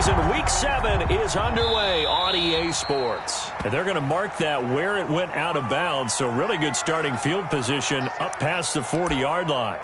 season. Week 7 is underway on EA Sports. And they're going to mark that where it went out of bounds, so really good starting field position up past the 40-yard line.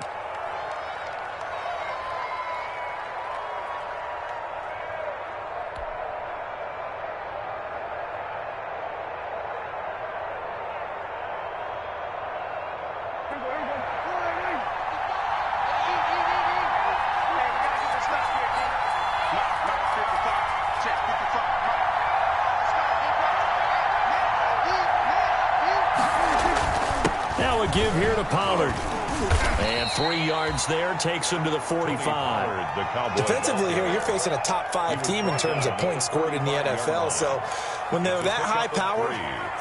Give here to Pollard. And 3 yards there takes him to the 45. Defensively here, you're facing a top 5 team in terms of points scored in the NFL. So when they're that high power,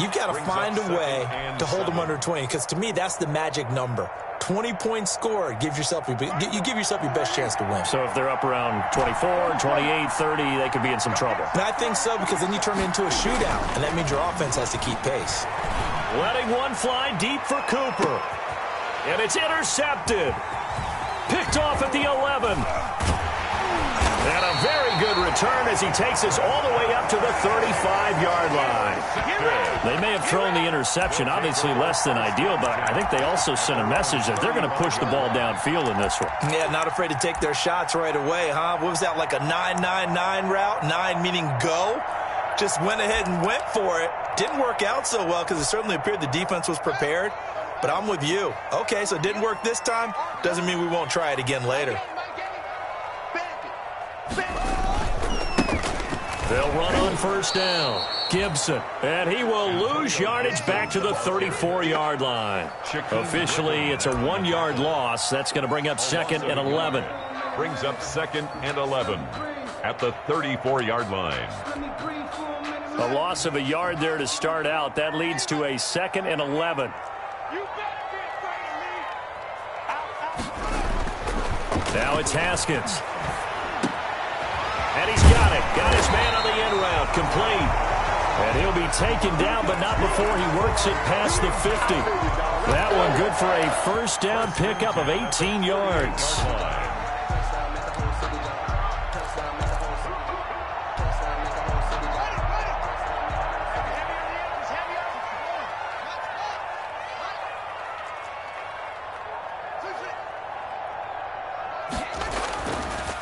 you've got to find a way to hold them under 20. Because to me, that's the magic number. 20 points scored, you give yourself your best chance to win. So if they're up around 24, 28, 30, they could be in some trouble. And I think so, because then you turn it into a shootout, and that means your offense has to keep pace. Letting one fly deep for Cooper. And it's intercepted. Picked off at the 11. And a very good return as he takes us all the way up to the 35-yard line. They may have thrown the interception, obviously less than ideal, but I think they also sent a message that they're going to push the ball downfield in this one. Yeah, not afraid to take their shots right away, huh? What was that, like a 9-9-9 route? 9 meaning go? Just went ahead and went for it. Didn't work out so well because it certainly appeared the defense was prepared. But I'm with you. Okay, so it didn't work this time. Doesn't mean we won't try it again later. They'll run on first down. Gibson. And he will lose yardage back to the 34-yard line. Officially, it's a 1-yard loss. That's going to bring up 2nd and 11. Brings up 2nd and 11 at the 34-yard line. A loss of a yard there to start out. That leads to a 2nd and 11. Now it's Haskins. And he's got it. Got his man on the end route. Complete. And he'll be taken down, but not before he works it past the 50. That one good for a first down pickup of 18 yards.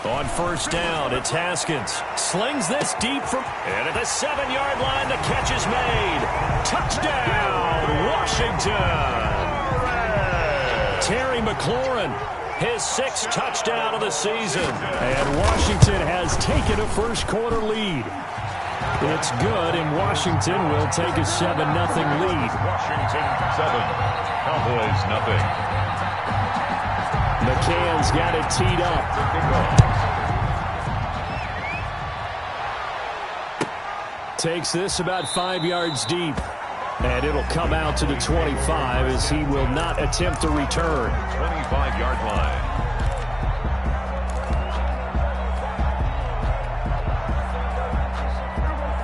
On first down, it's Haskins. Slings this deep from... And at the 7-yard line, the catch is made. Touchdown, Washington. Terry McLaurin, his 6th touchdown of the season. And Washington has taken a first-quarter lead. It's good, and Washington will take a 7-0 lead. Washington 7, Cowboys 0. McCann's got it teed up. Takes this about 5 yards deep. And it'll come out to the 25 as he will not attempt to return. 25-yard line.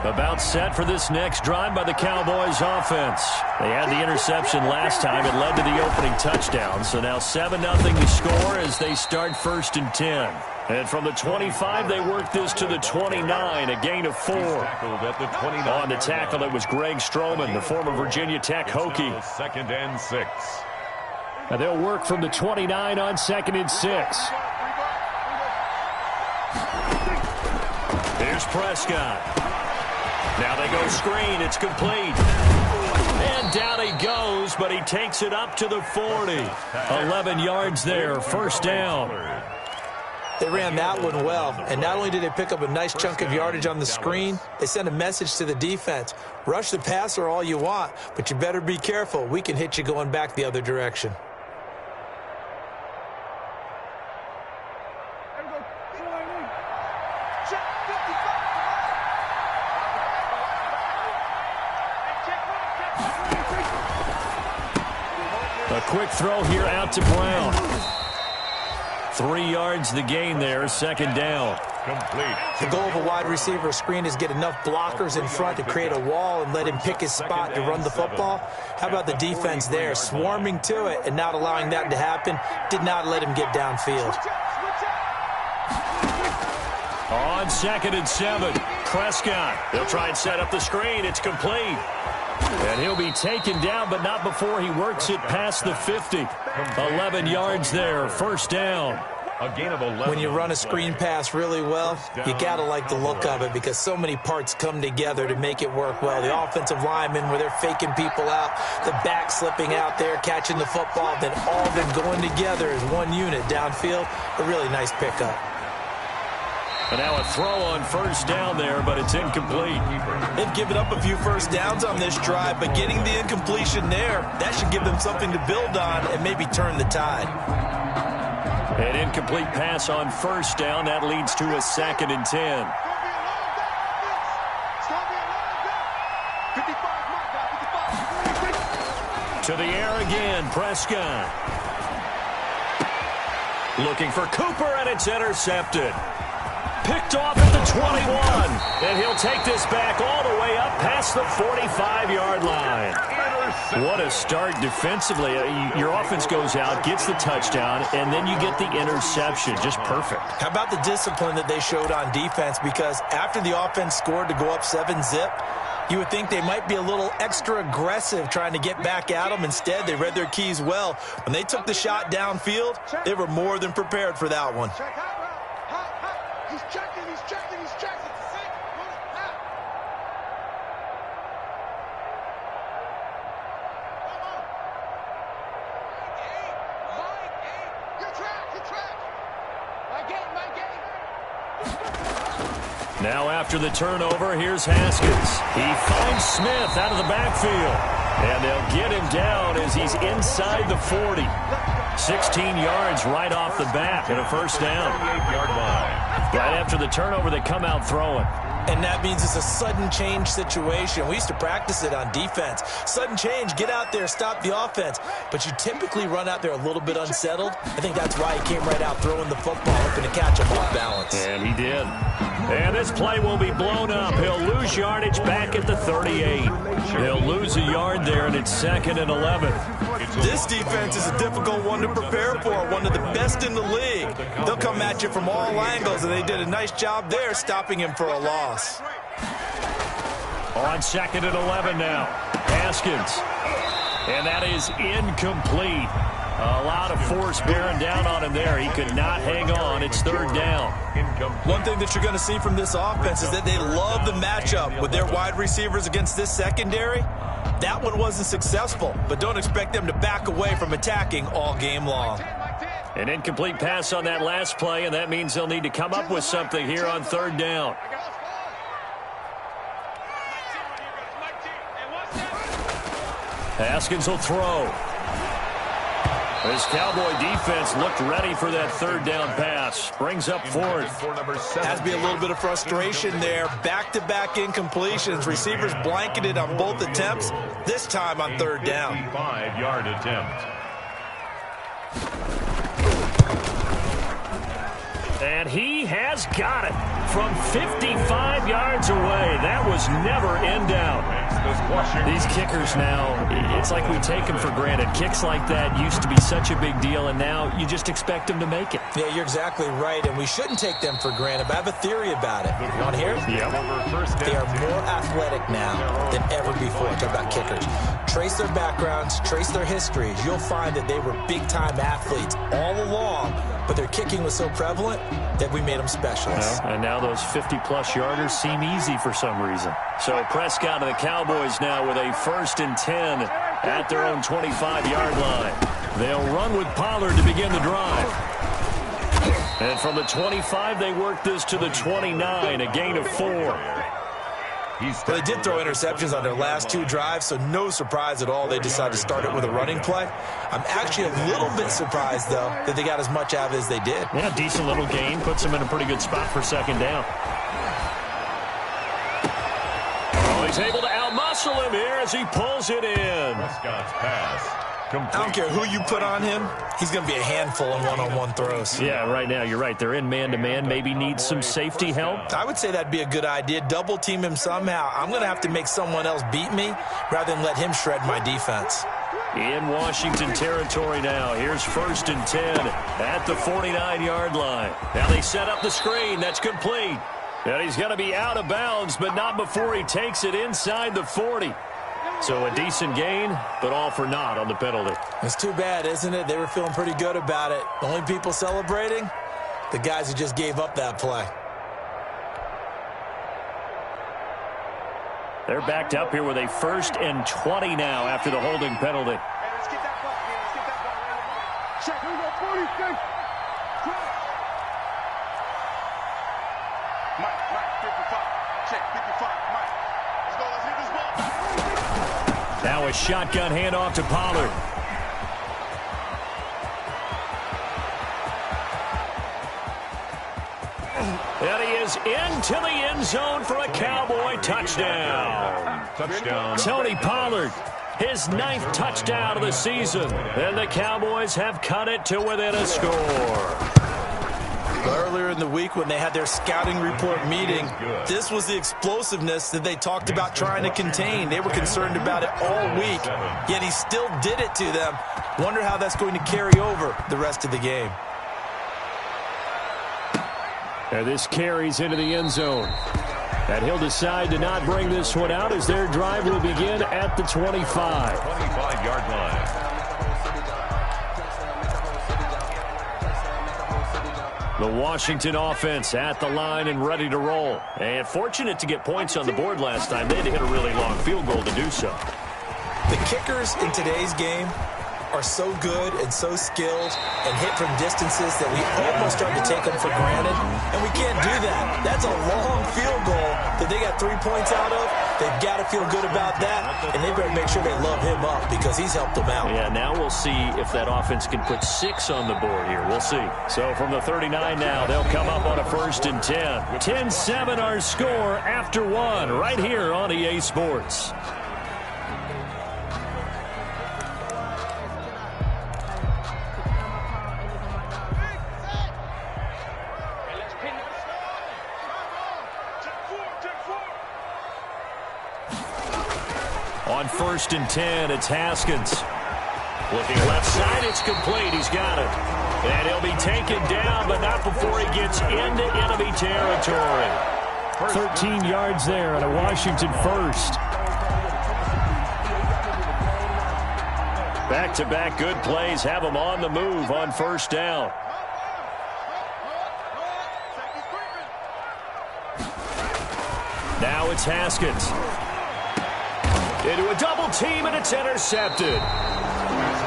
About set for this next drive by the Cowboys offense. They had the interception last time. It led to the opening touchdown. So now 7-0 to score as they start 1st and 10. And from the 25, they work this to the 29, a gain of 4. On the tackle, it was Greg Stroman, the former Virginia Tech Hokie. 2nd and 6. And they'll work from the 29 on 2nd and 6. Here's Prescott. Now they go screen. It's complete. And down he goes, but he takes it up to the 40. 11 yards there, first down. They ran that one well, and not only did they pick up a nice chunk of yardage on the screen, they sent a message to the defense. Rush the passer all you want, but you better be careful. We can hit you going back the other direction. A quick throw here out to Brown. 3 yards the gain there, 2nd down. Complete. The goal of a wide receiver screen is get enough blockers in front to create a wall and let him pick his spot to run the football. How about the defense there, swarming to it and not allowing that to happen? Did not let him get downfield. On 2nd and 7, Prescott. He'll try and set up the screen. It's complete. And he'll be taken down, but not before he works it past the 50. 11 yards there, first down. A gain of 11. When you run a screen pass really well, you got to like the look of it because so many parts come together to make it work well. The offensive linemen, where they're faking people out, the back slipping out there, catching the football, then all of them going together as one unit downfield. A really nice pickup. And now a throw on first down there, but it's incomplete. They've given up a few first downs on this drive, but getting the incompletion there, that should give them something to build on and maybe turn the tide. An incomplete pass on first down. That leads to a 2nd and 10. To the air again, Prescott. Looking for Cooper, and it's intercepted. Picked off at the 21, and he'll take this back all the way up past the 45-yard line. What a start defensively. Your offense goes out, gets the touchdown, and then you get the interception. Just perfect. How about the discipline that they showed on defense? Because after the offense scored to go up 7-zip, you would think they might be a little extra aggressive trying to get back at them. Instead, they read their keys well. When they took the shot downfield, they were more than prepared for that one. He's checking, he's checking, he's checking. Now after the turnover, here's Haskins. He finds Smith out of the backfield. And they'll get him down as he's inside the 40. 16 yards right off the bat and a first down. Right after the turnover, they come out throwing. And that means it's a sudden change situation. We used to practice it on defense. Sudden change, get out there, stop the offense. But you typically run out there a little bit unsettled. I think that's why he came right out throwing the football, hoping to catch him off balance. And he did. And this play will be blown up. He'll lose yardage back at the 38. He'll lose a yard there, and it's 2nd and 11. This defense is a difficult one to prepare for, one of the best in the league. They'll come at you from all angles, and they did a nice job there stopping him for a loss. On 2nd and 11 now. Haskins. And that is incomplete. A lot of force bearing down on him there. He could not hang on. It's 3rd down. One thing that you're going to see from this offense is that they love the matchup with their wide receivers against this secondary. That one wasn't successful, but don't expect them to back away from attacking all game long. An incomplete pass on that last play, and that means they'll need to come up with something here on 3rd down. Haskins will throw. This Cowboy defense looked ready for that 3rd down pass. Brings up 4th. Has to be a little bit of frustration there. Back-to-back incompletions. Receivers blanketed on both attempts, this time on 3rd down. 5-yard attempt. And he has got it from 55 yards away. That was never in doubt. These kickers now, it's like we take them for granted. Kicks like that used to be such a big deal, and now you just expect them to make it. Yeah, you're exactly right, and we shouldn't take them for granted, but I have a theory about it. You want to hear it? Yep. They are more athletic now than ever before. Talk about kickers. Trace their backgrounds, trace their histories. You'll find that they were big-time athletes all along, but their kicking was so prevalent that we made them specialists. Well, and now those 50-plus yarders seem easy for some reason. So Prescott and the Cowboys now with a 1st and 10 at their own 25-yard line. They'll run with Pollard to begin the drive. And from the 25, they work this to the 29, a gain of 4. Well, they did throw interceptions on their last 2 drives, so no surprise at all they decided to start it with a running play. I'm actually a little bit surprised, though, that they got as much out of it as they did. Yeah, decent little gain. Puts them in a pretty good spot for 2nd down. Oh, he's able to outmuscle him here as he pulls it in. Prescott's pass. I don't care who you put on him, he's going to be a handful in one-on-one throws. Yeah, right now, you're right. They're in man-to-man. Maybe needs some safety help. I would say that'd be a good idea. Double team him somehow. I'm going to have to make someone else beat me rather than let him shred my defense. In Washington territory now. Here's 1st and 10 at the 49-yard line. Now they set up the screen. That's complete. And he's going to be out of bounds, but not before he takes it inside the 40. So a decent gain, but all for naught on the penalty. It's too bad, isn't it? They were feeling pretty good about it. The only people celebrating, the guys who just gave up that play. They're backed up here with a 1st and 20 now after the holding penalty. Hey, let's get that ball, man. Let's get that ball right now. Check. Here we go, 46. Mike, 55. Check, 55. Mike, let's go. Let's hit this ball. Now a shotgun handoff to Pollard. And he is into the end zone for a Cowboy touchdown. Touchdown. Tony Pollard, his 9th touchdown of the season. And the Cowboys have cut it to within a score. Earlier in the week when they had their scouting report meeting, this was the explosiveness that they talked about trying to contain. They were concerned about it all week, yet he still did it to them. Wonder how that's going to carry over the rest of the game. And this carries into the end zone. And he'll decide to not bring this one out as their drive will begin at the 25. 25-yard line. The Washington offense at the line and ready to roll. And fortunate to get points on the board last time. They had to hit a really long field goal to do so. The kickers in today's game are so good and so skilled and hit from distances that we almost start to take them for granted, and we can't do that. That's a long field goal that they got 3 points out of. They've got to feel good about that, and they better make sure they love him up because he's helped them out. Yeah, now we'll see if that offense can put 6 on the board here. We'll see. So from the 39 now, they'll come up on a 1st and 10. 10-7 our score after 1 right here on EA Sports. On 1st and 10, it's Haskins. Looking left side, it's complete. He's got it. And he'll be taken down, but not before he gets into enemy territory. 13 yards there on a Washington 1st. Back-to-back good plays have him on the move on 1st down. Now it's Haskins. Into a double team, and it's intercepted.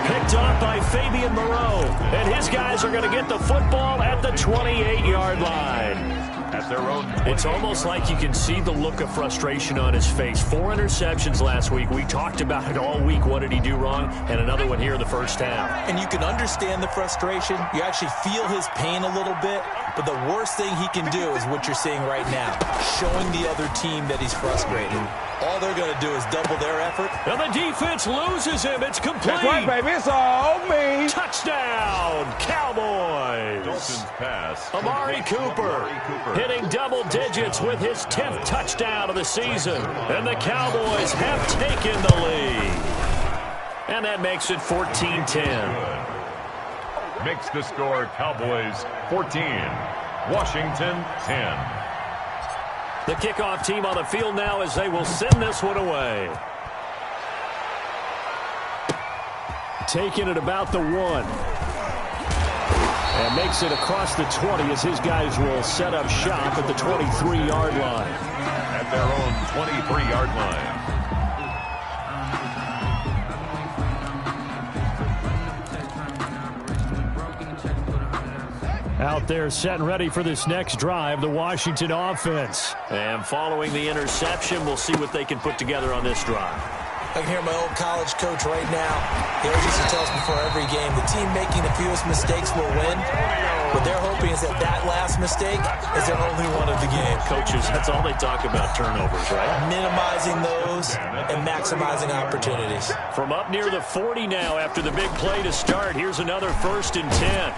Picked off by Fabian Moreau. And his guys are going to get the football at the 28-yard line. At their own. It's almost like you can see the look of frustration on his face. 4 interceptions last week. We talked about it all week. What did he do wrong? And another one here in the 1st half. And you can understand the frustration. You actually feel his pain a little bit. But the worst thing he can do is what you're seeing right now, showing the other team that he's frustrated. All they're going to do is double their effort. And the defense loses him. It's complete. That's right, baby. It's all me. Touchdown, Cowboys. Dalton's pass. Amari Cooper hitting double digits with his 10th touchdown of the season. And the Cowboys have taken the lead. And that makes it 14-10. Makes the score Cowboys 14, Washington 10. The kickoff team on the field now as they will send this one away. Taking it about the 1. And makes it across the 20 as his guys will set up shop at the 23-yard line. At their own 23-yard line. Out there set and ready for this next drive, the Washington offense. And following the interception, we'll see what they can put together on this drive. I can hear my old college coach right now. He always used to tell us before every game, the team making the fewest mistakes will win. What they're hoping is that that last mistake is their only one of the game. Coaches, that's all they talk about, turnovers, right? Minimizing those and maximizing opportunities. From up near the 40 now after the big play to start, here's another 1st and 10.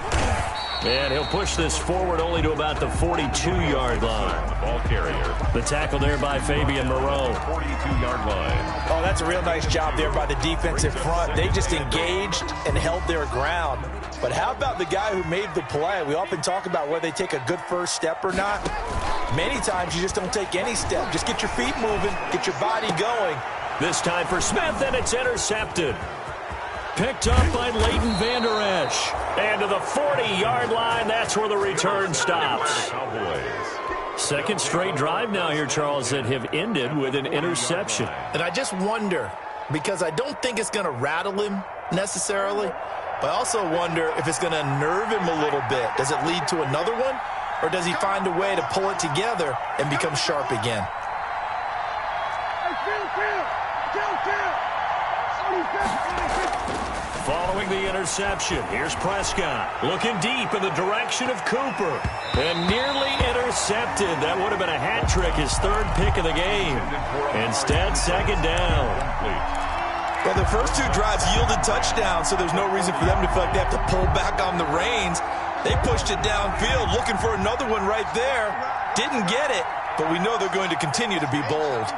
And he'll push this forward only to about the 42-yard line. The ball carrier. The tackle there by Fabian Moreau. 42-yard line. Oh, that's a real nice job there by the defensive front. They just engaged and held their ground. But how about the guy who made the play? We often talk about whether they take a good first step or not. Many times you just don't take any step. Just get your feet moving, get your body going. This time for Smith, and it's intercepted. Picked up by Leighton Vander Esch. And to the 40-yard line, that's where the return stops. Second straight drive now here, Charles, that have ended with an interception. And I just wonder, because I don't think it's going to rattle him necessarily, but I also wonder if it's going to unnerve him a little bit. Does it lead to another one, or does he find a way to pull it together and become sharp again? Following the interception, here's Prescott looking deep in the direction of Cooper. And nearly intercepted. That would have been a hat trick, his third pick of the game. Instead, second down. Well, the first two drives yielded touchdowns, so there's no reason for them to feel like they have to pull back on the reins. They pushed it downfield, looking for another one right there. Didn't get it, but we know they're going to continue to be bold.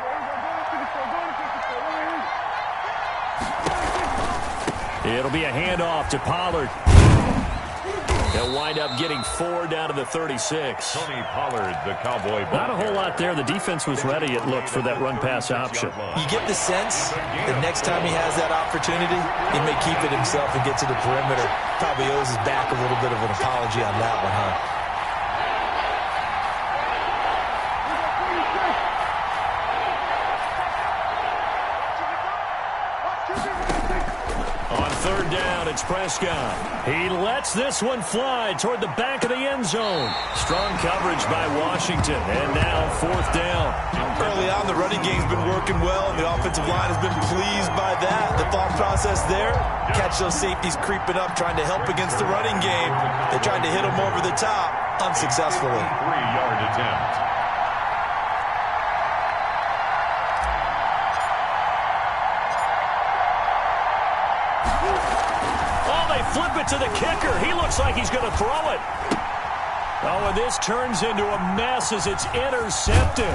It'll be a handoff to Pollard. They'll wind up getting 4 down to the 36. Tony Pollard, the Cowboy. Not a whole lot there. The defense was ready, it looked, for that run-pass option. You get the sense that next time he has that opportunity, he may keep it himself and get to the perimeter. Probably owes his back a little bit of an apology on that one, huh? Third down, it's Prescott. He lets this one fly toward the back of the end zone. Strong coverage by Washington, and now fourth down. Early on, the running game's been working well, and the offensive line has been pleased by that. The thought process there, catch those safeties creeping up, trying to help against the running game. They tried to hit them over the top, unsuccessfully. 3-yard attempt. Flip it to the kicker. He looks like he's going to throw it. Oh, and this turns into a mess as it's intercepted.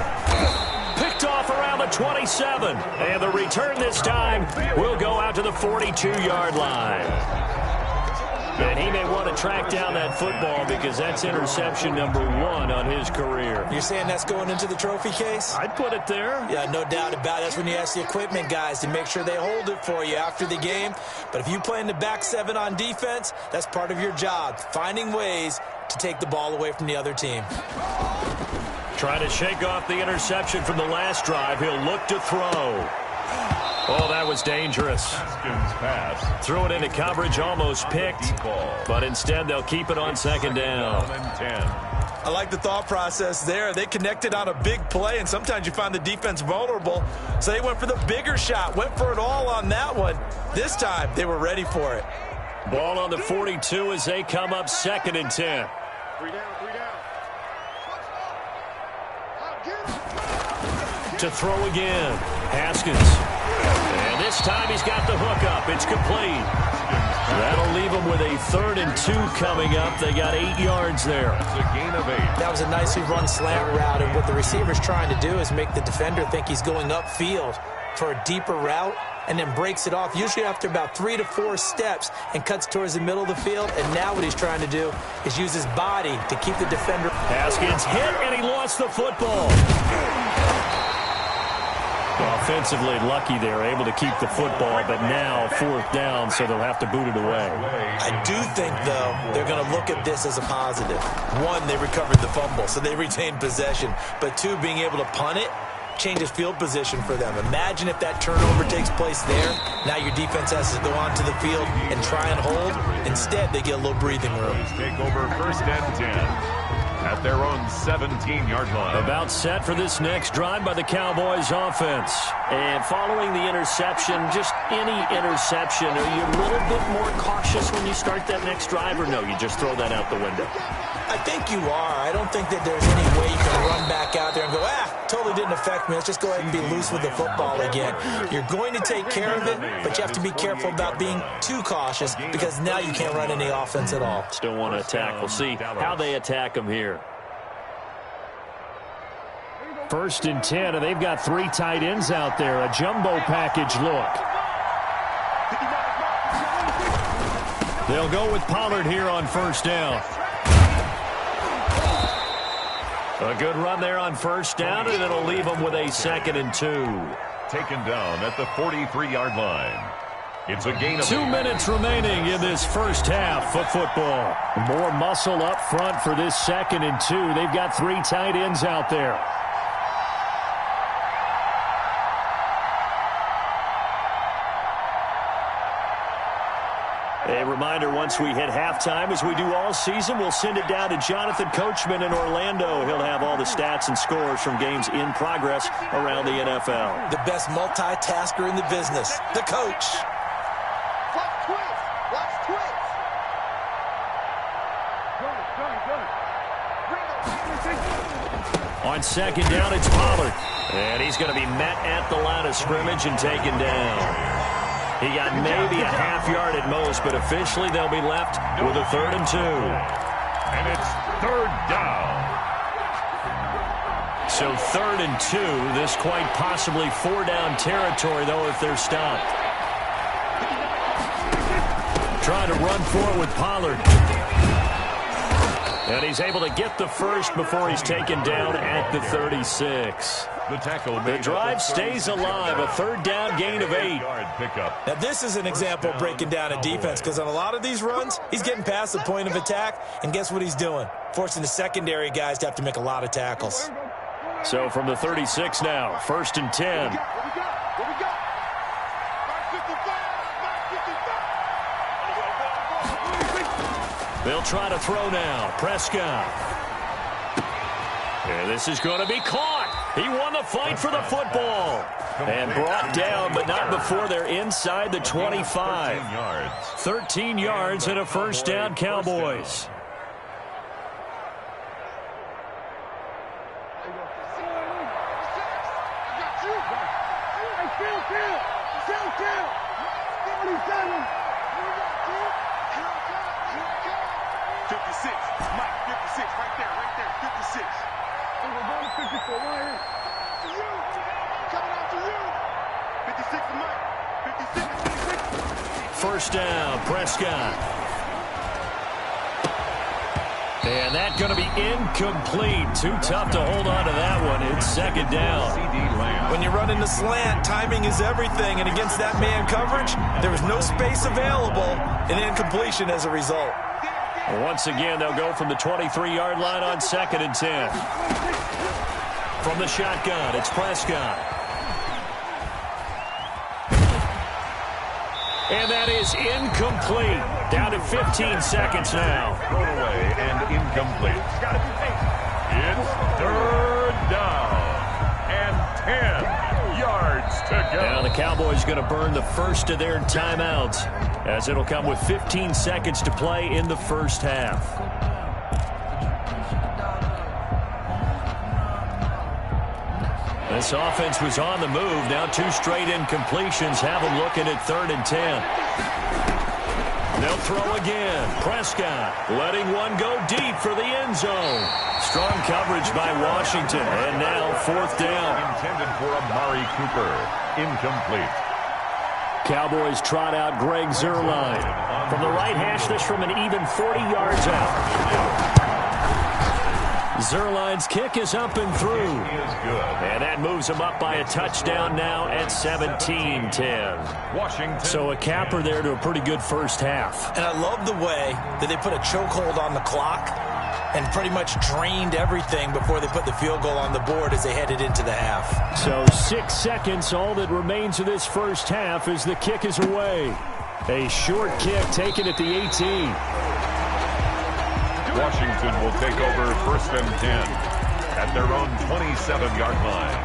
Picked off around the 27. And the return this time will go out to the 42-yard line. And he may want to track down that football because that's interception number 1 on his career. You're saying that's going into the trophy case? I'd put it there. Yeah, no doubt about it. That's when you ask the equipment guys to make sure they hold it for you after the game. But if you play in the back 7 on defense, that's part of your job, finding ways to take the ball away from the other team. Trying to shake off the interception from the last drive. He'll look to throw. Oh, that was dangerous. Haskins pass. Threw it into coverage, almost picked. But instead, they'll keep it on second down. I like the thought process there. They connected on a big play, and sometimes you find the defense vulnerable. So they went for the bigger shot, went for it all on that one. This time, they were ready for it. Ball on the 42 as they come up 2nd and 10. 3 down, 3 down. To throw again. Haskins. And this time he's got the hook up. It's complete. That'll leave them with a 3rd and 2 coming up. They got 8 yards there. It's a gain of 8. That was a nicely run slant route, and what the receiver's trying to do is make the defender think he's going upfield for a deeper route and then breaks it off, usually after about 3 to 4 steps, and cuts towards the middle of the field. And now what he's trying to do is use his body to keep the defender. Haskins hit, and he lost the football. Offensively lucky they're able to keep the football, but now 4th down, so they'll have to boot it away. I do think, though, they're going to look at this as a positive. 1, they recovered the fumble, so they retained possession. But 2, being able to punt it changes field position for them. Imagine if that turnover takes place there. Now your defense has to go onto the field and try and hold. Instead, they get a little breathing room. Take over 1st and 10. At their own 17-yard line. About set for this next drive by the Cowboys offense. And following the interception, just any interception, are you a little bit more cautious when you start that next drive, or no, you just throw that out the window? I think you are. I don't think that there's any way you can run back out there and go, totally didn't affect me. Let's just go ahead and be loose with the football again. You're going to take care of it, but you have to be careful about being too cautious because now you can't run any offense at all. Still want to attack. We'll see how they attack them here. 1st and 10, and they've got 3 tight ends out there. A jumbo package look. They'll go with Pollard here on 1st down. A good run there on 1st down, and it'll leave them with a 2nd and 2. Taken down at the 43-yard line. It's a gain of 2 minutes remaining in this first half of football. More muscle up front for this 2nd and 2. They've got 3 tight ends out there. A reminder, once we hit halftime, as we do all season, we'll send it down to Jonathan Coachman in Orlando. He'll have all the stats and scores from games in progress around the NFL. The best multitasker in the business, the coach. Watch twist. Watch twist. On 2nd down, it's Pollard. And he's going to be met at the line of scrimmage and taken down. He got maybe a half yard at most, but officially they'll be left with a 3rd and 2. And it's 3rd down. So 3rd and 2. This quite possibly 4-down territory, though, if they're stopped. Trying to run for it with Pollard. And he's able to get the first before he's taken down at the 36. The drive stays alive. A 3rd down gain of 8. Now, this is an example of breaking down a defense because on a lot of these runs, he's getting past the point of attack, and guess what he's doing? Forcing the secondary guys to have to make a lot of tackles. So from the 36 now, 1st and 10. What we got? 55. They'll try to throw now. Prescott. And this is going to be caught. He won the fight for the football. And brought down, but not before they're inside the 25. 13 yards and a 1st down, Cowboys. First down, Prescott. And that's going to be incomplete. Too tough to hold on to that one. It's 2nd down. When you run in the slant, timing is everything. And against that man coverage, there was no space available, and incompletion as a result. Once again, they'll go from the 23-yard line on 2nd and 10. From the shotgun, it's Prescott. And that is incomplete. Down to 15 seconds now. Thrown away and incomplete. It's 3rd down and 10 yards to go. Now the Cowboys going to burn the first of their timeouts, as it'll come with 15 seconds to play in the first half. This offense was on the move. Now 2 straight incompletions have them looking at 3rd and 10. They'll throw again. Prescott letting one go deep for the end zone. Strong coverage by Washington. And now 4th down. Intended for Amari Cooper. Incomplete. Cowboys trot out Greg Zuerlein. From the right hash, this from an even 40 yards out. Zuerlein's kick is up and through. And that moves him up by a touchdown now at 17-10. Washington. So a capper there to a pretty good first half. And I love the way that they put a chokehold on the clock and pretty much drained everything before they put the field goal on the board as they headed into the half. So 6 seconds, all that remains of this first half as the kick is away. A short kick taken at the 18. Washington will take over 1st and 10 at their own 27-yard line.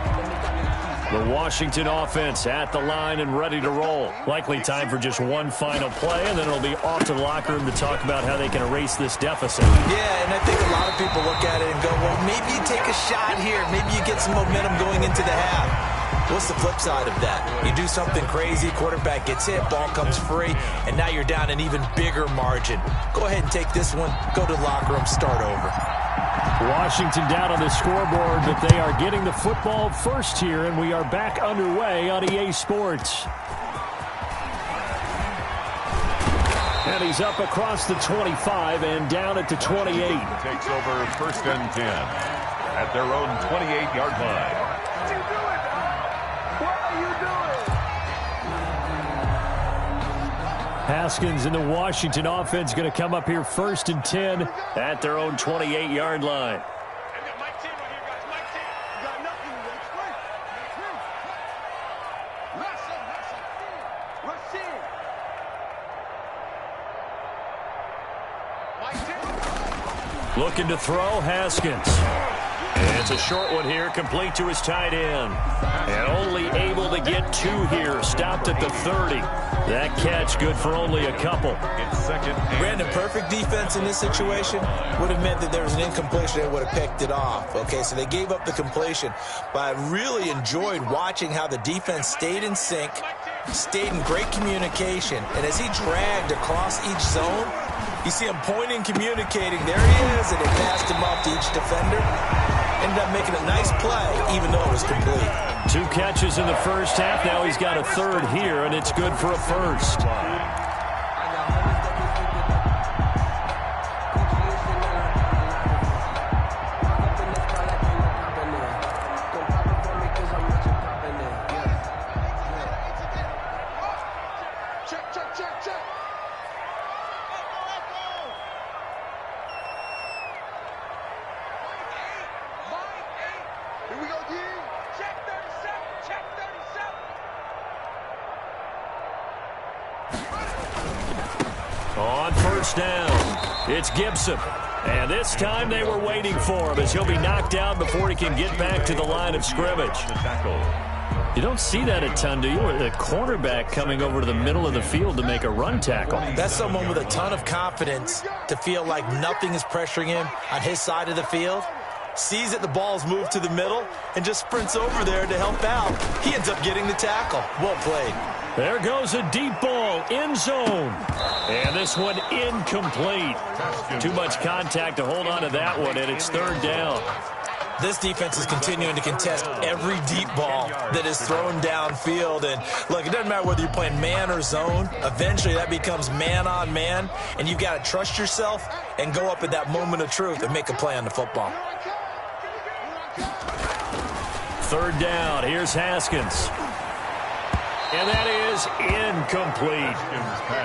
The Washington offense at the line and ready to roll. Likely time for just one final play, and then it'll be off to the locker room to talk about how they can erase this deficit. Yeah, and I think a lot of people look at it and go, well, maybe you take a shot here. Maybe you get some momentum going into the half. What's the flip side of that? You do something crazy, quarterback gets hit, ball comes free, and now you're down an even bigger margin. Go ahead and take this one, go to the locker room, start over. Washington down on the scoreboard, but they are getting the football first here, and we are back underway on EA Sports. And he's up across the 25 and down at the 28. Takes over first and 10 at their own 28-yard line. Haskins and the Washington offense going to come up here first and 10 at their own 28-yard line. Looking to throw, Haskins. And it's a short one here, complete to his tight end. And only able to get 2 here, stopped at the 30. That catch good for only a couple. It's second. Brandon, perfect defense in this situation would have meant that there was an incompletion. They would have picked it off. Okay, so they gave up the completion. But I really enjoyed watching how the defense stayed in sync, stayed in great communication. And as he dragged across each zone, you see him pointing, communicating. There he is, and they passed him off to each defender. Ended up making a nice play, even though it was complete. 2 catches in the first half. Now he's got a third here, and it's good for a first. On first down, it's Gibson. And this time they were waiting for him as he'll be knocked down before he can get back to the line of scrimmage. You don't see that a ton, do you? A cornerback coming over to the middle of the field to make a run tackle. That's someone with a ton of confidence to feel like nothing is pressuring him on his side of the field. Sees that the ball's moved to the middle and just sprints over there to help out. He ends up getting the tackle. Well played. There goes a deep ball, end zone. And this one incomplete. Too much contact to hold on to that one, and it's third down. This defense is continuing to contest every deep ball that is thrown downfield. And, look, it doesn't matter whether you're playing man or zone. Eventually that becomes man on man, and you've got to trust yourself and go up at that moment of truth and make a play on the football. Third down, here's Haskins. And that is incomplete.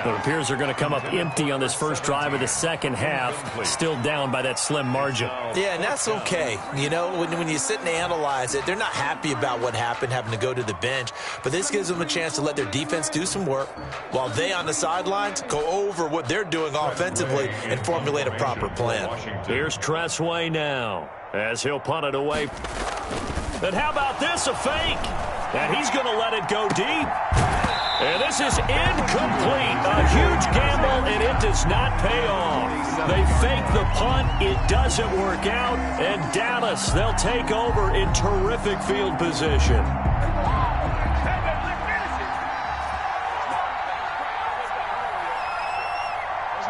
It appears they're going to come up empty on this first drive of the second half. Still down by that slim margin. Yeah, and that's okay. You know, when you sit and analyze it, they're not happy about what happened, having to go to the bench. But this gives them a chance to let their defense do some work while they on the sidelines go over what they're doing offensively and formulate a proper plan. Here's Tressway now as he'll punt it away. And how about this, a fake? And he's going to let it go deep. And this is incomplete. A huge gamble, and it does not pay off. They fake the punt. It doesn't work out. And Dallas, they'll take over in terrific field position. Let's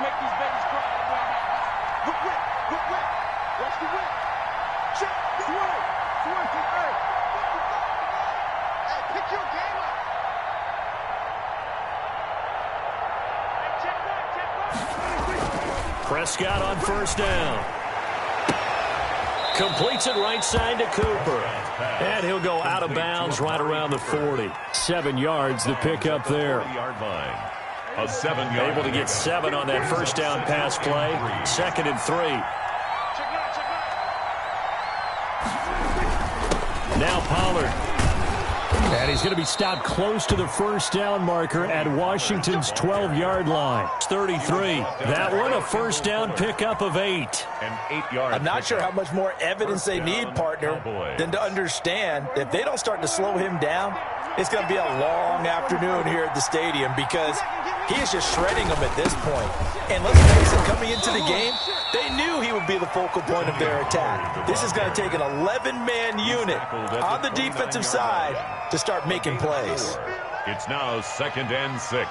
make these babies cry. Whip. Watch the whip. Check. Swing. Hey, pick your game up. Prescott on first down. Completes it right side to Cooper. And he'll go out of bounds right around the 40. 7 yards to pick up there. A 7-yard. Able to get 7 on that first down pass play. 2nd and 3. Now Pollard. And he's going to be stopped close to the first down marker at Washington's 12-yard line. It's 33. That one, a first down pickup of 8. An 8-yard. I'm not sure how much more evidence they need, partner, than to understand if they don't start to slow him down, it's going to be a long afternoon here at the stadium because he is just shredding them at this point. And let's face it, coming into the game, they knew he would be the focal point of their attack. This is going to take an 11-man unit on the defensive side to start making plays. It's now 2nd and 6.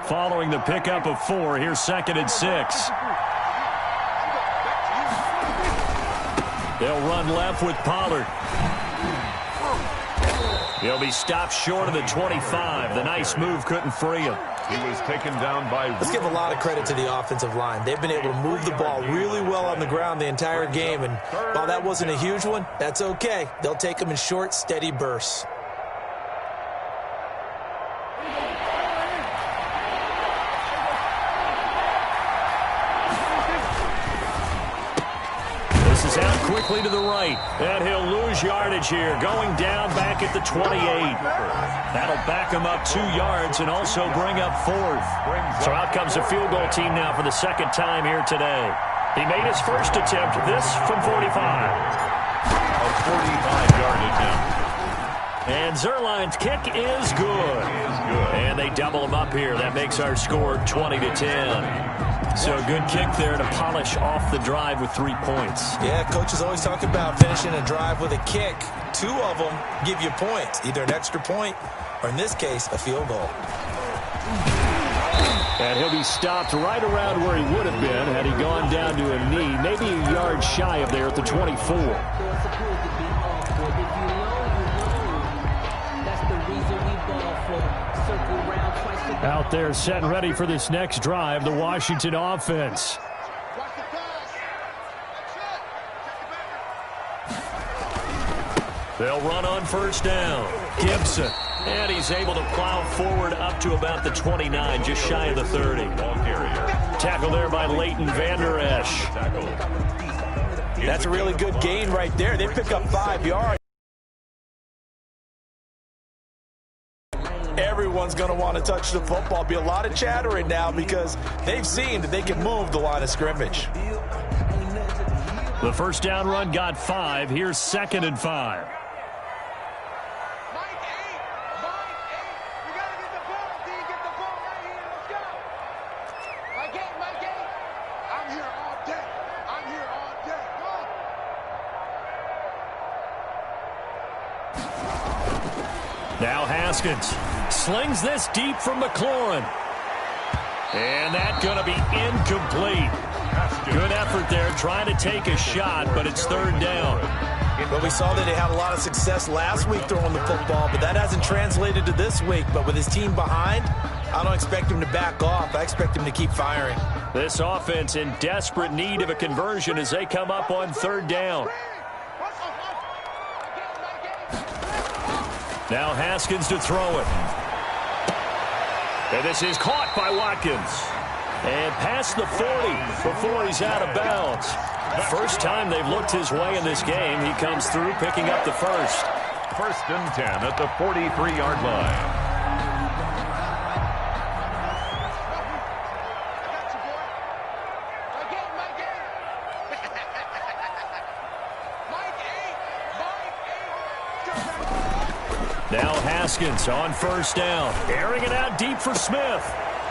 Following the pickup of 4, here's 2nd and 6. They'll run left with Pollard. He'll be stopped short of the 25. The nice move couldn't free him. He was taken down by... Let's give a lot of credit to the offensive line. They've been able to move the ball really well on the ground the entire game. And while that wasn't a huge one, that's okay. They'll take them in short, steady bursts. Out quickly to the right, and he'll lose yardage here, going down back at the 28. That'll back him up 2 yards and also bring up 4th. So out comes a field goal team now for the second time here today. He made his first attempt, this from 45. A 45-yard attempt. And Zerline's kick is good. And they double him up here. That makes our score 20-10. So a good kick there to polish off the drive with 3 points. Yeah, coaches always talk about finishing a drive with a kick. 2 of them give you points, either an extra point or, in this case, a field goal. And he'll be stopped right around where he would have been had he gone down to a knee, maybe a yard shy of there at the 24. Out there set and ready for this next drive, the Washington offense. They'll run on first down. Gibson. And he's able to plow forward up to about the 29, just shy of the 30. Ball carrier. Tackle there by Leighton Vander Esch. That's a really good gain right there. They pick up 5 yards. Everyone's going to want to touch the football. Be a lot of chattering now because they've seen that they can move the line of scrimmage. The first down run got 5. Here's 2nd and 5. Now Haskins slings this deep from McLaurin. And that's going to be incomplete. Good effort there trying to take a shot, but it's 3rd down. Well, we saw that he had a lot of success last week throwing the football, but that hasn't translated to this week. But with his team behind, I don't expect him to back off. I expect him to keep firing. This offense in desperate need of a conversion as they come up on 3rd down. Now Haskins to throw it. And this is caught by Watkins. And past the 40 before he's out of bounds. First time they've looked his way in this game. He comes through picking up the first. 1st and 10 at the 43-yard line. Now Haskins on first down. Airing it out deep for Smith.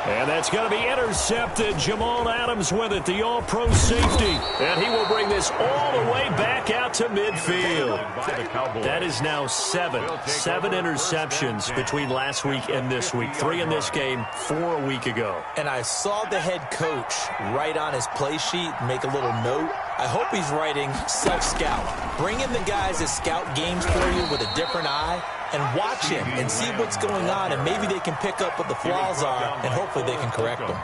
And that's going to be intercepted. Jamal Adams with it, the all-pro safety. And he will bring this all the way back out to midfield. That is now 7 interceptions between last week and this week. 3 in this game, 4 a week ago. And I saw the head coach write on his play sheet, make a little note. I hope he's writing self-scout. Bring in the guys that scout games for you with a different eye and watch him and see what's going on, and maybe they can pick up what the flaws are, and hopefully they can correct them.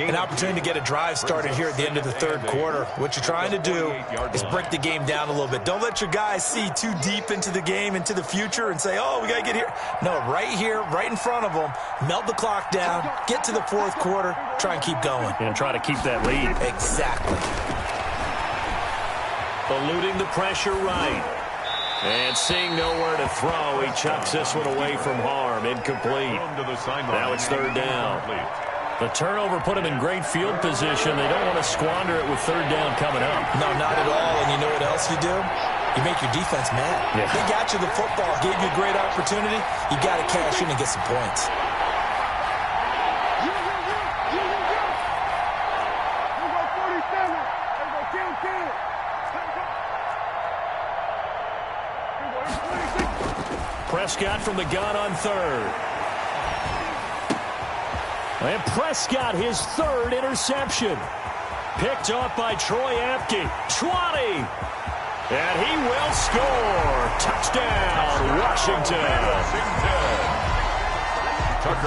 An opportunity to get a drive started here at the end of the 3rd quarter. What you're trying to do is break the game down a little bit. Don't let your guys see too deep into the game, into the future, and say, oh, we got to get here. No, right here, right in front of them, melt the clock down, get to the 4th quarter, try and keep going. And try to keep that lead. Exactly. eluding the pressure right. And seeing nowhere to throw, he chucks this one away from harm. Incomplete. Now it's third down. The turnover put him in great field position. They don't want to squander it with third down coming up. No, not at all. And you know what else you do? You make your defense mad. Yeah. They got you the football, gave you a great opportunity. You got to cash in and get some points. Prescott from the gun on third. And Prescott, his third interception. Picked off by Troy Apke. 20. And he will score. Touchdown, Washington.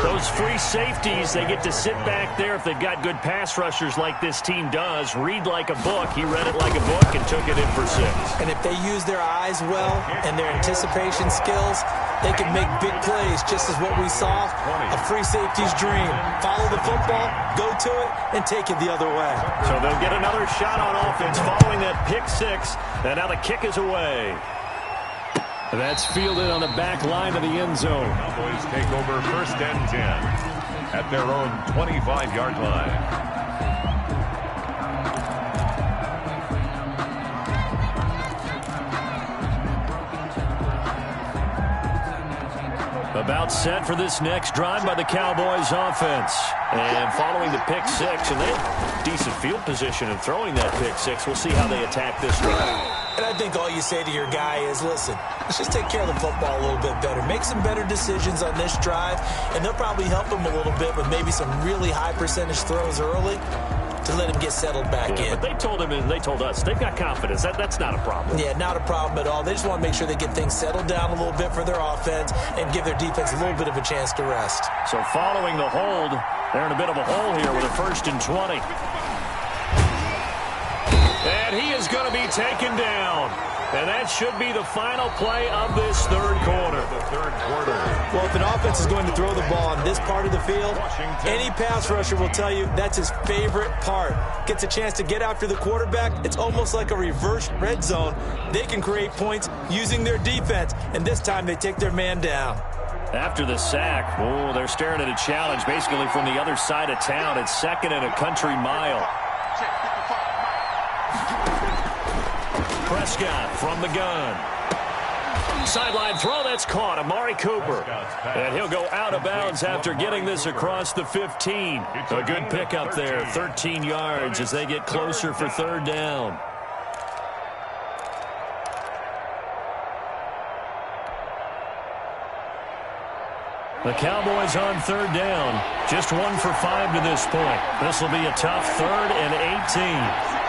Those free safeties, they get to sit back there if they've got good pass rushers like this team does. Read like a book. He read it like a book and took it in for 6. And if they use their eyes well and their anticipation skills, they can make big plays, just as what we saw, a free safety's dream. Follow the football, go to it, and take it the other way. So they'll get another shot on offense following that pick 6, and now the kick is away. That's fielded on the back line of the end zone. Cowboys take over 1st and 10 at their own 25-yard line. About set for this next drive by the Cowboys offense. And following the pick 6, and they have decent field position in throwing that pick 6. We'll see how they attack this drive. And I think all you say to your guy is, listen, let's just take care of the football a little bit better. Make some better decisions on this drive, and they'll probably help him a little bit with maybe some really high percentage throws early to let him get settled back in. But they told him and they told us they've got confidence. That's not a problem. Yeah, not a problem at all. They just want to make sure they get things settled down a little bit for their offense and give their defense a little bit of a chance to rest. So following the hold, they're in a bit of a hole here with a 1st and 20. And he is going to be taken down. And that should be the final play of this third quarter. Well, if an offense is going to throw the ball on this part of the field, any pass rusher will tell you that's his favorite part. Gets a chance to get after the quarterback. It's almost like a reverse red zone. They can create points using their defense, and this time they take their man down. After the sack, they're staring at a challenge basically from the other side of town. It's 2nd and a country mile. Prescott from the gun. Sideline throw, that's caught. Amari Cooper. And he'll go out of bounds after getting this across the 15. A good pickup there, 13 yards as they get closer for third down. The Cowboys on third down. Just 1 for 5 to this point. This will be a tough 3rd and 18.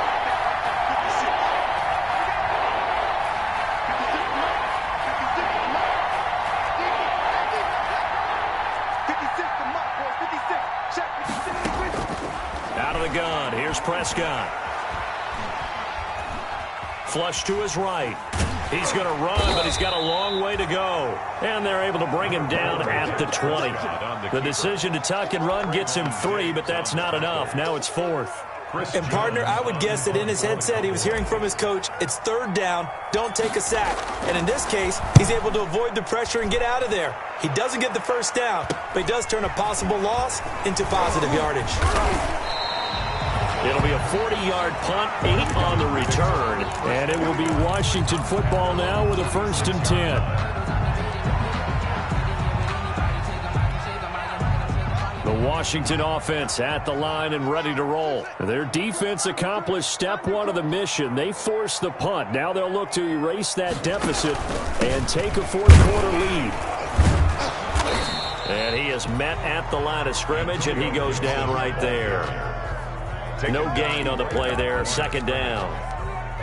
Out of the gun, here's Prescott. Flush to his right. He's going to run, but he's got a long way to go. And they're able to bring him down at the 20. The decision to tuck and run gets him 3, but that's not enough. Now it's 4th. And, partner, I would guess that in his headset he was hearing from his coach, it's third down, don't take a sack. And in this case, he's able to avoid the pressure and get out of there. He doesn't get the first down, but he does turn a possible loss into positive yardage. It'll be a 40-yard punt, 8 on the return. And it will be Washington football now with a 1st and 10. The Washington offense at the line and ready to roll. Their defense accomplished step 1 of the mission. They forced the punt. Now they'll look to erase that deficit and take a fourth-quarter lead. And he is met at the line of scrimmage, and he goes down right there. No gain on the play there. 2nd down.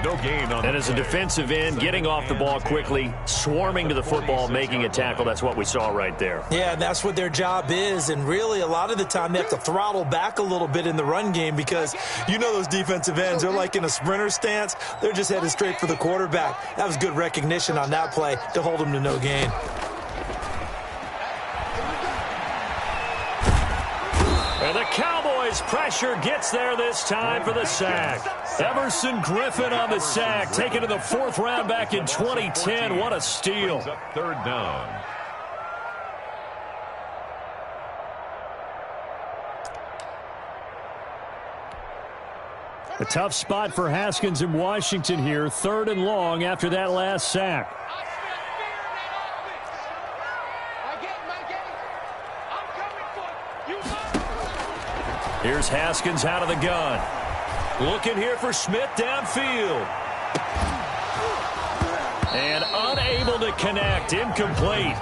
No gain on. And as a defensive end, getting off the ball quickly, swarming to the football, making a tackle, that's what we saw right there. Yeah, that's what their job is. And really, a lot of the time, they have to throttle back a little bit in the run game because you know those defensive ends, they're like in a sprinter stance. They're just headed straight for the quarterback. That was good recognition on that play to hold him to no gain. And the Cowboys' pressure gets there this time for the sack. Everson Griffin on the sack, taken to the 4th round back in 2010. What a steal. Third down. A tough spot for Haskins in Washington here. 3rd and long after that last sack. Here's Haskins out of the gun. Looking here for Smith downfield. And unable to connect. Incomplete.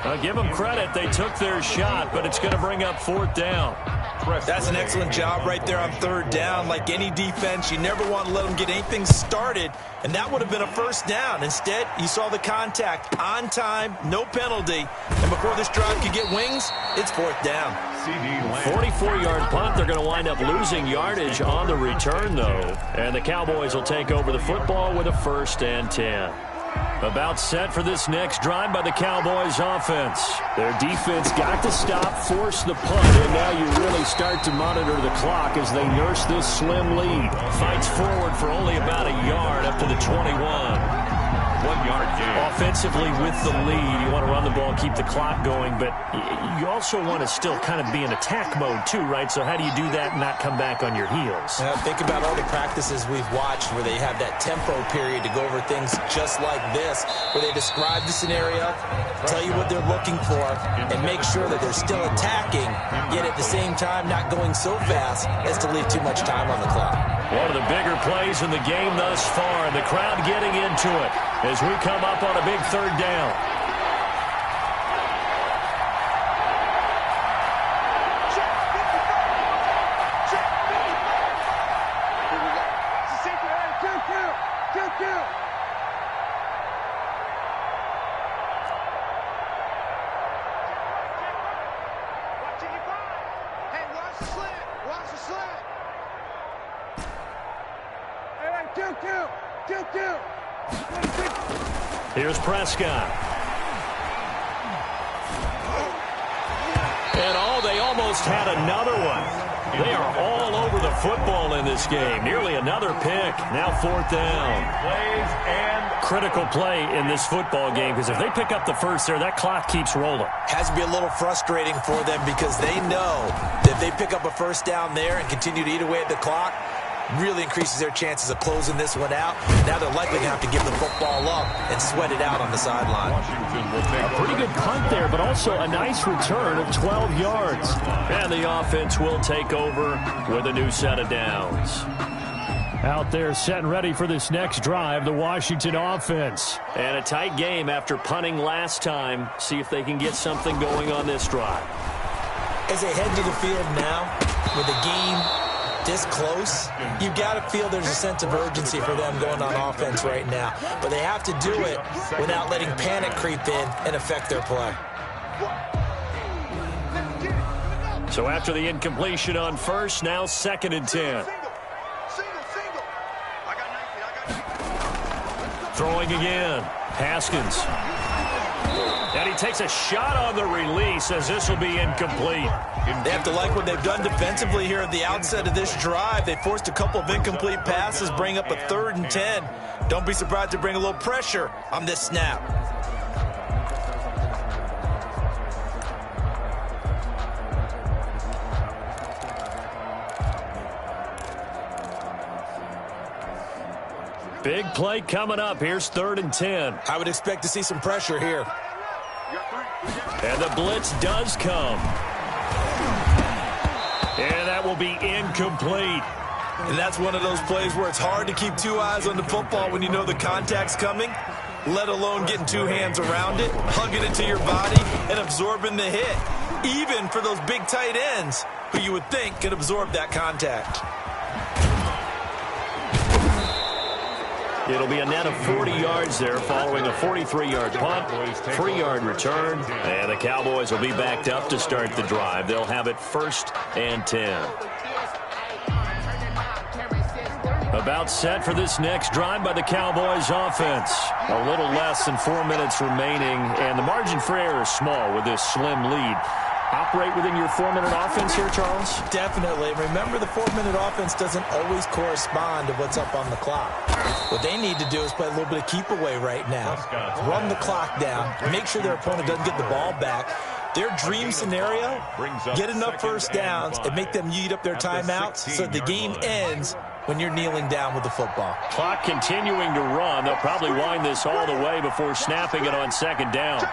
I'll give them credit. They took their shot, but it's going to bring up 4th down. That's an excellent job right there on 3rd down. Like any defense, you never want to let them get anything started, and that would have been a 1st down. Instead, you saw the contact on time, no penalty, and before this drive could get wings, it's 4th down. 44-yard punt. They're going to wind up losing yardage on the return, though, and the Cowboys will take over the football with a 1st and 10. About set for this next drive by the Cowboys offense. Their defense got to stop, force the punt, and now you really start to monitor the clock as they nurse this slim lead. Fights forward for only about a yard up to the 21. 1 yard gain. Offensively with the lead, you want to run the ball, keep the clock going, but you also want to still kind of be in attack mode too, right? So how do you do that and not come back on your heels? Think about all the practices we've watched where they have that tempo period to go over things just like this, where they describe the scenario, tell you what they're looking for, and make sure that they're still attacking, yet at the same time not going so fast as to leave too much time on the clock. One of the bigger plays in the game thus far, and the crowd getting into it as we come up on a big 3rd down. Here's Prescott. And they almost had another one. They are all over the football in this game. Nearly another pick. Now 4th down. Critical play in this football game because if they pick up the 1st there, that clock keeps rolling. Has to be a little frustrating for them because they know that if they pick up a 1st down there and continue to eat away at the clock, really increases their chances of closing this one out. Now they're likely going to have to give the football up and sweat it out on the sideline. A pretty good punt there, but also a nice return of 12 yards. And the offense will take over with a new set of downs. Out there set and ready for this next drive, the Washington offense. And a tight game after punting last time. See if they can get something going on this drive. As they head to the field now with the game this close, you've got to feel there's a sense of urgency for them going on offense right now. But they have to do it without letting panic creep in and affect their play. So after the incompletion on 1st, now 2nd and 10. Throwing again. Haskins. And he takes a shot on the release as this will be incomplete. They have to like what they've done defensively here at the outset of this drive. They forced a couple of incomplete passes, bring up a 3rd and 10. Don't be surprised to bring a little pressure on this snap. Big play coming up. Here's 3rd and 10. I would expect to see some pressure here. And the blitz does come. And that will be incomplete. And that's one of those plays where it's hard to keep 2 eyes on the football when you know the contact's coming, let alone getting 2 hands around it, hugging it to your body, and absorbing the hit. Even for those big tight ends who you would think could absorb that contact. It'll be a net of 40 yards there following a 43-yard punt, 3-yard return, and the Cowboys will be backed up to start the drive. They'll have it 1st and 10. About set for this next drive by the Cowboys offense. A little less than 4 minutes remaining, and the margin for error is small with this slim lead. operate within your 4-minute offense here, Charles? Definitely. Remember, the 4-minute offense doesn't always correspond to what's up on the clock. What they need to do is play a little bit of keep away right now. Run the clock down. Make sure their opponent doesn't get the ball back. Their dream scenario, get enough first downs and make them eat up their timeouts so the game ends when you're kneeling down with the football. Clock continuing to run. They'll probably wind this all the way before snapping it on second down.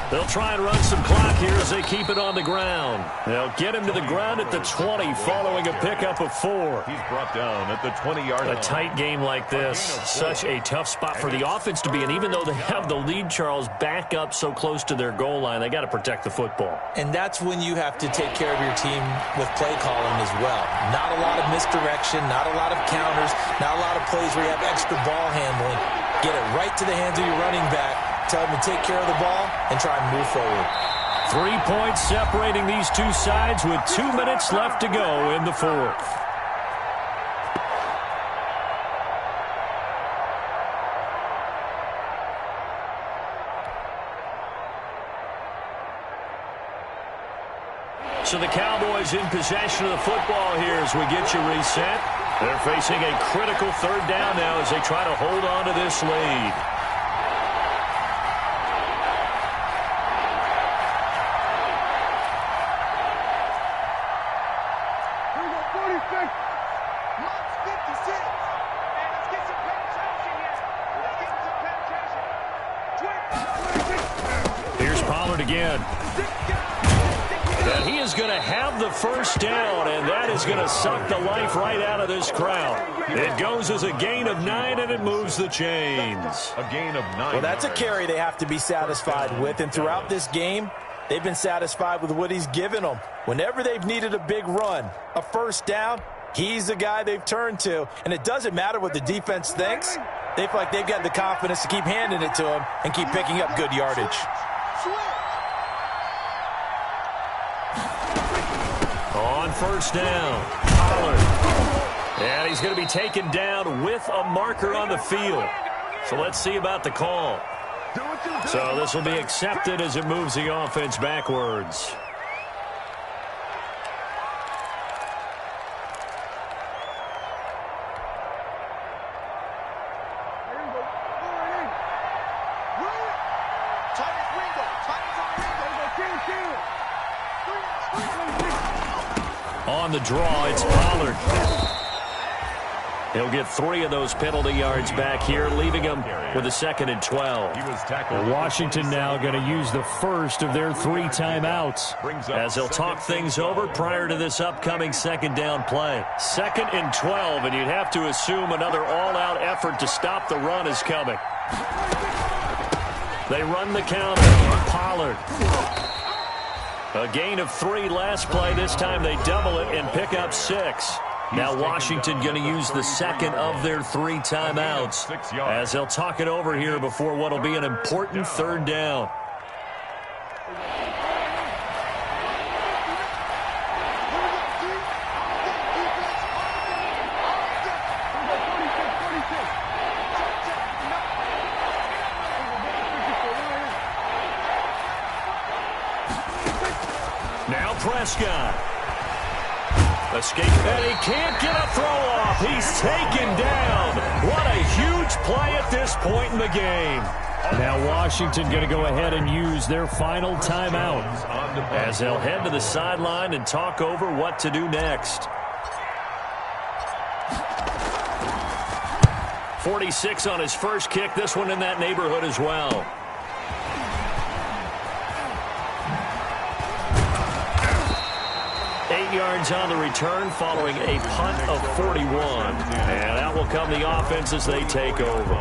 They'll try and run some clock here as they keep it on the ground. They'll get him to the ground at the 20 following a pickup of 4. He's brought down at the 20-yard line. A tight game like this, such a tough spot for the offense to be in. Even though they have the lead, Charles, back up so close to their goal line, they got to protect the football. And that's when you have to take care of your team with play calling as well. Not a lot of misdirection, not a lot of counters, not a lot of plays where you have extra ball handling. Get it right to the hands of your running back. Tell them to take care of the ball and try and move forward. 3 points separating these two sides with 2 minutes left to go in the fourth. So the Cowboys in possession of the football here as we get you reset. They're facing a critical third down now as they try to hold on to this lead. Again. And he is going to have the first down, and that is going to suck the life right out of this crowd. It goes as a gain of 9, and it moves the chains. A gain of 9. Well, that's a carry they have to be satisfied with, and throughout this game, they've been satisfied with what he's given them. Whenever they've needed a big run, a first down, he's the guy they've turned to, and it doesn't matter what the defense thinks. They feel like they've got the confidence to keep handing it to him and keep picking up good yardage. On first down, Pollard. And he's going to be taken down with a marker on the field. So let's see about the call. So this will be accepted as it moves the offense backwards. On the draw, it's Pollard. He'll get 3 of those penalty yards back here, leaving him with a 2nd and 12. Washington now going to use the first of their 3 timeouts as they'll talk things over prior to this upcoming second down play. 2nd and 12, and you'd have to assume another all-out effort to stop the run is coming. They run the counter. Pollard. A gain of 3 last play. This time they double it and pick up 6. Now Washington going to use the second of their 3 timeouts as they'll talk it over here before what will be an important third down. Now Prescott. Escape, and he can't get a throw off. He's taken down. What a huge play at this point in the game. Now Washington going to go ahead and use their final timeout as they'll head to the sideline and talk over what to do next. 46 on his first kick. This one in that neighborhood as well. Yards on the return following a punt of 41. And out will come the offense as they take over.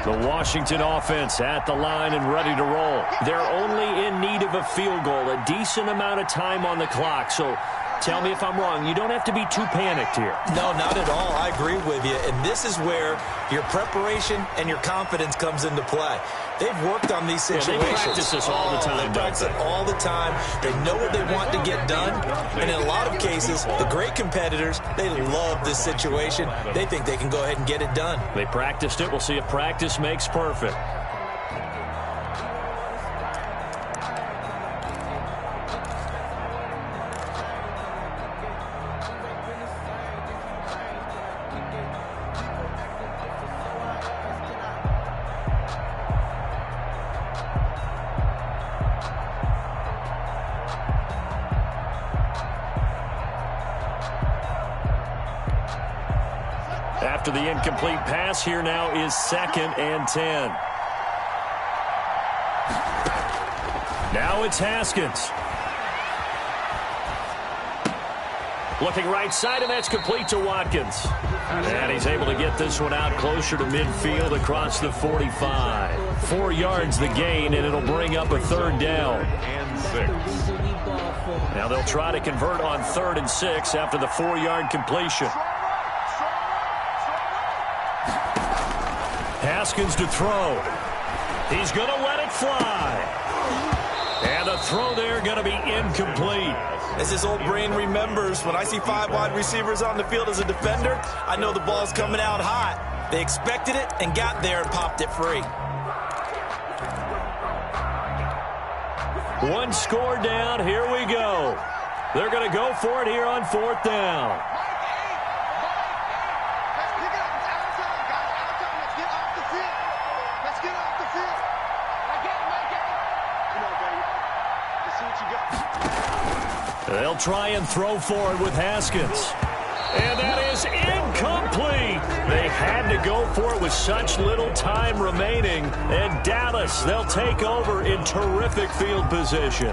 The Washington offense at the line and ready to roll. They're only in need of a field goal, a decent amount of time on the clock. So tell me if I'm wrong. You don't have to be too panicked here. No, not at all. I agree with you. And this is where your preparation and your confidence comes into play. They've worked on these situations. Yeah, they practice this all the time. They practice it all the time. They know what they want to get done. And in a lot of cases, the great competitors, they love this situation. They think they can go ahead and get it done. They practiced it. We'll see if practice makes perfect. After the incomplete pass, here now is 2nd and 10. Now it's Haskins. Looking right side, and that's complete to Watkins. And he's able to get this one out closer to midfield across the 45. 4 yards the gain, and it'll bring up a 3rd down. And 6. Now they'll try to convert on 3rd and 6 after the 4-yard completion. Haskins to throw. He's going to let it fly. And the throw there going to be incomplete. As his old brain remembers, when I see 5 wide receivers on the field as a defender, I know the ball's coming out hot. They expected it and got there and popped it free. 1 score down. Here we go. They're going to go for it here on 4th down. They'll try and throw for it with Haskins. And that is incomplete. They had to go for it with such little time remaining. And Dallas, they'll take over in terrific field position.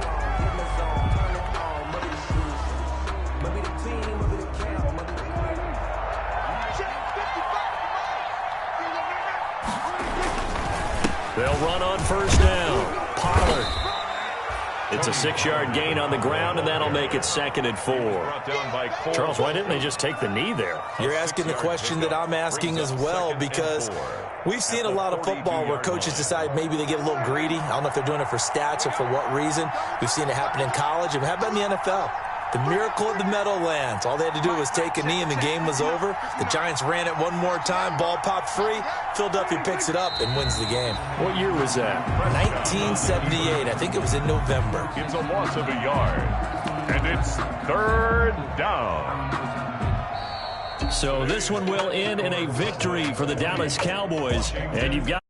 They'll run on 1st down. Pollard. It's a 6-yard gain on the ground, and that'll make it 2nd and 4. Charles, why didn't they just take the knee there? You're asking the question that I'm asking as well, because we've seen a lot of football where coaches decide maybe they get a little greedy. I don't know if they're doing it for stats or for what reason. We've seen it happen in college. And how about in the NFL? The miracle of the Meadowlands. All they had to do was take a knee and the game was over. The Giants ran it one more time. Ball popped free. Philadelphia picks it up and wins the game. What year was that? 1978. I think it was in November. It's a loss of a yard. And it's 3rd down. So this one will end in a victory for the Dallas Cowboys. And you've got